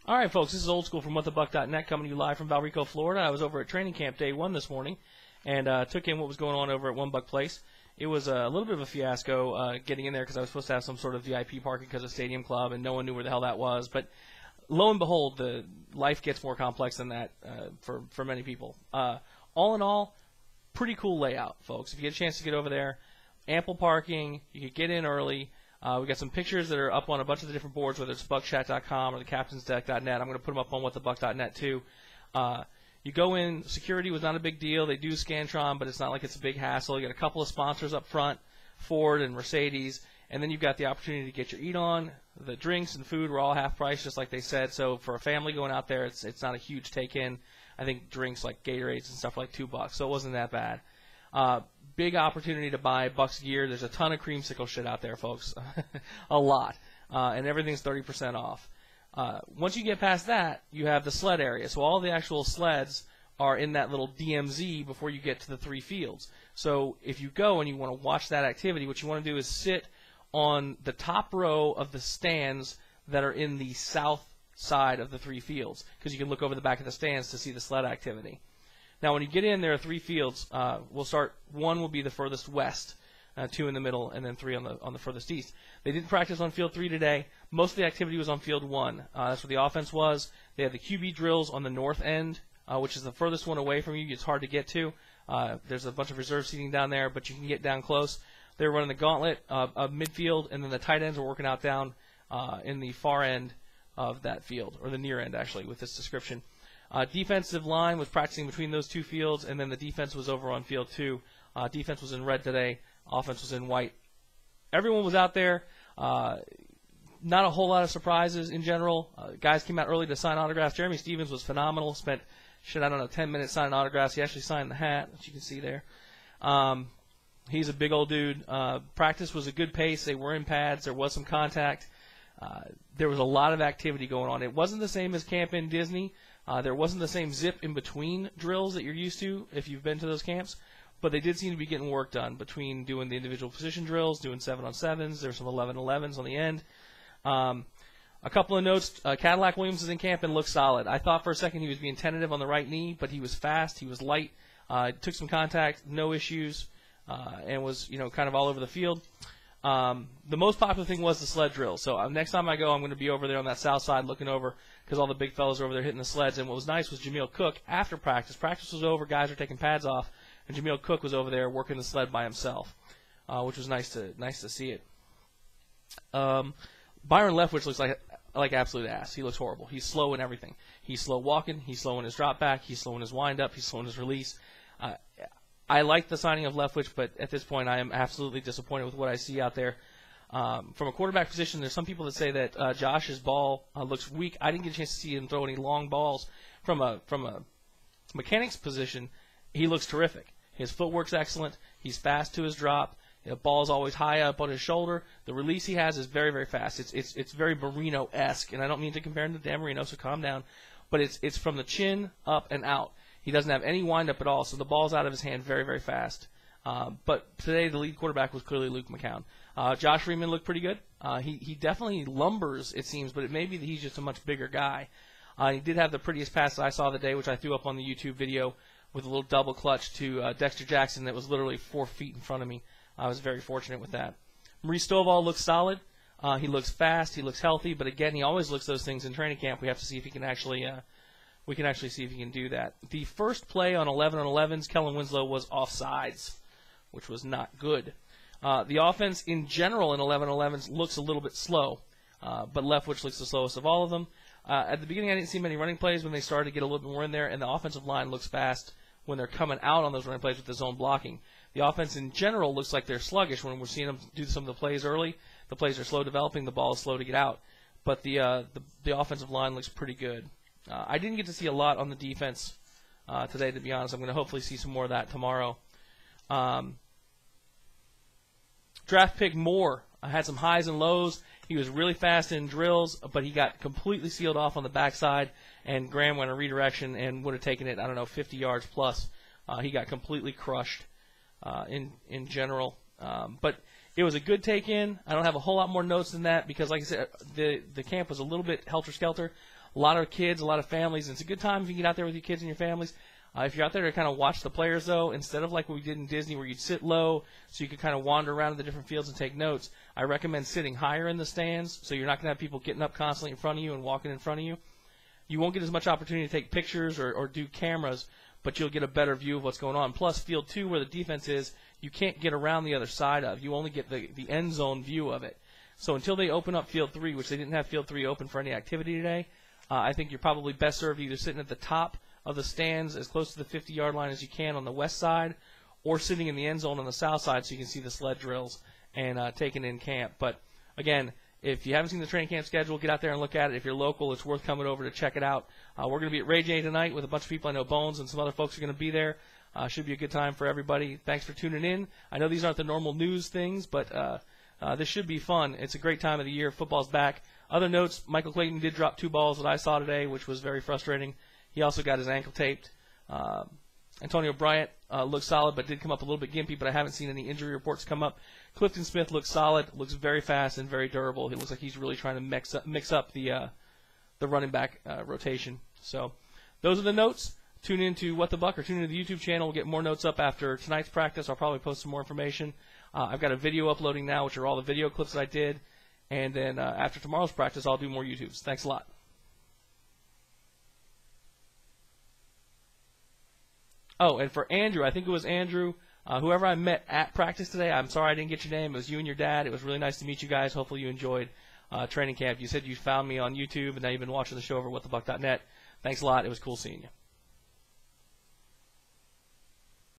All right, folks, this is Old School from WhatTheBuck.net coming to you live from Valrico, Florida. I was over at training camp day 1 this morning and took in what was going on over at One Buck Place. It was a little bit of a fiasco getting in there because I was supposed to have some sort of VIP parking because of Stadium Club, and no one knew where the hell that was. But lo and behold, the life gets more complex than that for many people. All in all, pretty cool layout, folks. If you get a chance to get over there, ample parking, you could get in early. We got some pictures that are up on a bunch of the different boards, whether it's buckchat.com or the captainsdeck.net. I'm going to put them up on whatthebuck.net too. You go in, security was not a big deal. They do Scantron, but it's not like it's a big hassle. You got a couple of sponsors up front, Ford and Mercedes, and then you've got the opportunity to get your eat on. The drinks and food were all half price, just like they said. So for a family going out there, it's not a huge take-in. I think drinks like Gatorades and stuff like $2, so it wasn't that bad. Big opportunity to buy Bucs gear. There's a ton of creamsicle shit out there, folks. A lot. And everything's 30% off. Once you get past that, you have the sled area. So all the actual sleds are in that little DMZ before you get to the 3 fields. So if you go and you want to watch that activity, what you want to do is sit on the top row of the stands that are in the south side of the 3 fields, because you can look over the back of the stands to see the sled activity. Now, when you get in, there are 3 fields. We'll start. 1 will be the furthest west, 2 in the middle, and then 3 on the furthest east. They didn't practice on field 3 today. Most of the activity was on field 1. That's where the offense was. They had the QB drills on the north end, which is the furthest one away from you. It's hard to get to. There's a bunch of reserve seating down there, but you can get down close. They were running the gauntlet of midfield, and then the tight ends were working out down in the far end of that field, or the near end, actually, with this description. Defensive line was practicing between those 2 fields, and then the defense was over on field 2. Defense was in red today. Offense was in white. Everyone was out there. Not a whole lot of surprises in general. Guys came out early to sign autographs. Jeremy Stevens was phenomenal. Spent, 10 minutes signing autographs. He actually signed the hat, which you can see there. He's a big old dude. Practice was a good pace. They were in pads. There was some contact. There was a lot of activity going on. It wasn't the same as camp in Disney. There wasn't the same zip in between drills that you're used to if you've been to those camps, but they did seem to be getting work done between doing the individual position drills, doing 7-on-7s. There were some 11-11s on the end. A couple of notes. Cadillac Williams is in camp and looks solid. I thought for a second he was being tentative on the right knee, but he was fast. He was light. Took some contact, no issues, and was kind of all over the field. The most popular thing was the sled drill. So next time I go, I'm going to be over there on that south side looking over, because all the big fellas are over there hitting the sleds. And what was nice was Jameel Cook, after practice was over, guys were taking pads off, and Jameel Cook was over there working the sled by himself, which was nice to see it. Byron Leftwich looks like absolute ass. He looks horrible. He's slow in everything. He's slow walking. He's slow in his drop back. He's slow in his wind up. He's slow in his release. I like the signing of Leftwich, but at this point I am absolutely disappointed with what I see out there. From a quarterback position, there's some people that say that Josh's ball looks weak. I didn't get a chance to see him throw any long balls. From a mechanics position, he looks terrific. His footwork's excellent. He's fast to his drop. The ball's always high up on his shoulder. The release he has is very, very fast. It's very Marino-esque, and I don't mean to compare him to Dan Marino, so calm down. But it's from the chin up and out. He doesn't have any wind-up at all, so the ball's out of his hand very, very fast. But today the lead quarterback was clearly Luke McCown. Josh Freeman looked pretty good. He definitely lumbers, it seems, but it may be that he's just a much bigger guy. He did have the prettiest pass that I saw the day, which I threw up on the YouTube video with a little double clutch to Dexter Jackson that was literally 4 feet in front of me. I was very fortunate with that. Maurice Stovall looks solid. He looks fast. He looks healthy. But again, he always looks those things in training camp. We have to see if he can actually see if he can do that. The first play on 11-on-11s, Kellen Winslow was offsides, which was not good. The offense in general in 11-on-11s looks a little bit slow, but Leftwich looks the slowest of all of them. At the beginning, I didn't see many running plays when they started to get a little bit more in there, and the offensive line looks fast when they're coming out on those running plays with the zone blocking. The offense in general looks like they're sluggish when we're seeing them do some of the plays early. The plays are slow developing. The ball is slow to get out. But the offensive line looks pretty good. I didn't get to see a lot on the defense today, to be honest. I'm going to hopefully see some more of that tomorrow. Draft pick Moore had some highs and lows. He was really fast in drills, but he got completely sealed off on the backside, and Graham went a redirection and would have taken it, 50 yards plus. He got completely crushed in general. But it was a good take-in. I don't have a whole lot more notes than that because, like I said, the camp was a little bit helter-skelter. a lot of kids, a lot of families, and it's a good time if you get out there with your kids and your families. If you're out there to kind of watch the players, though, instead of like what we did in Disney where you'd sit low so you could kind of wander around in the different fields and take notes, I recommend sitting higher in the stands so you're not going to have people getting up constantly in front of you and walking in front of you. You won't get as much opportunity to take pictures or do cameras, but you'll get a better view of what's going on. Plus, Field 2, where the defense is, you can't get around the other side of. You only get the end zone view of it. So until they open up Field 3, which they didn't have Field 3 open for any activity today, I think you're probably best served either sitting at the top of the stands as close to the 50-yard line as you can on the west side, or sitting in the end zone on the south side so you can see the sled drills and taking in camp. But, again, if you haven't seen the training camp schedule, get out there and look at it. If you're local, it's worth coming over to check it out. We're going to be at Ray J tonight with a bunch of people. I know Bones and some other folks are going to be there. Should be a good time for everybody. Thanks for tuning in. I know these aren't the normal news things, but this should be fun. It's a great time of the year. Football's back. Other notes, Michael Clayton did drop 2 balls that I saw today, which was very frustrating. He also got his ankle taped. Antonio Bryant looks solid, but did come up a little bit gimpy, but I haven't seen any injury reports come up. Clifton Smith looks solid, looks very fast and very durable. He looks like he's really trying to mix up the running back rotation. So those are the notes. Tune in to What the Buck or tune into the YouTube channel. We'll get more notes up after tonight's practice. I'll probably post some more information. I've got a video uploading now, which are all the video clips that I did. And then after tomorrow's practice, I'll do more YouTubes. Thanks a lot. Oh, and for Andrew, I think it was Andrew, whoever I met at practice today, I'm sorry I didn't get your name. It was you and your dad. It was really nice to meet you guys. Hopefully you enjoyed training camp. You said you found me on YouTube, and now you've been watching the show over at whatthebuck.net. Thanks a lot. It was cool seeing you.